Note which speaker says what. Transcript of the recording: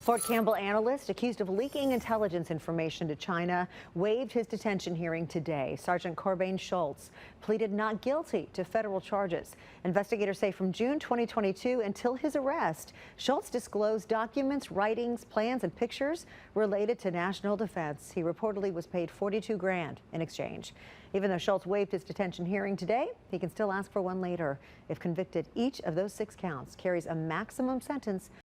Speaker 1: Fort Campbell analyst accused of leaking intelligence information to China waived his detention hearing today. Sergeant Corbin Schultz pleaded not guilty to federal charges. Investigators say from June 2022 until his arrest, Schultz disclosed documents, writings, plans, and pictures related to national defense. He reportedly was paid $42 grand in exchange. Even though Schultz waived his detention hearing today, he can still ask for one later. If convicted, each of those 6 counts carries a maximum sentence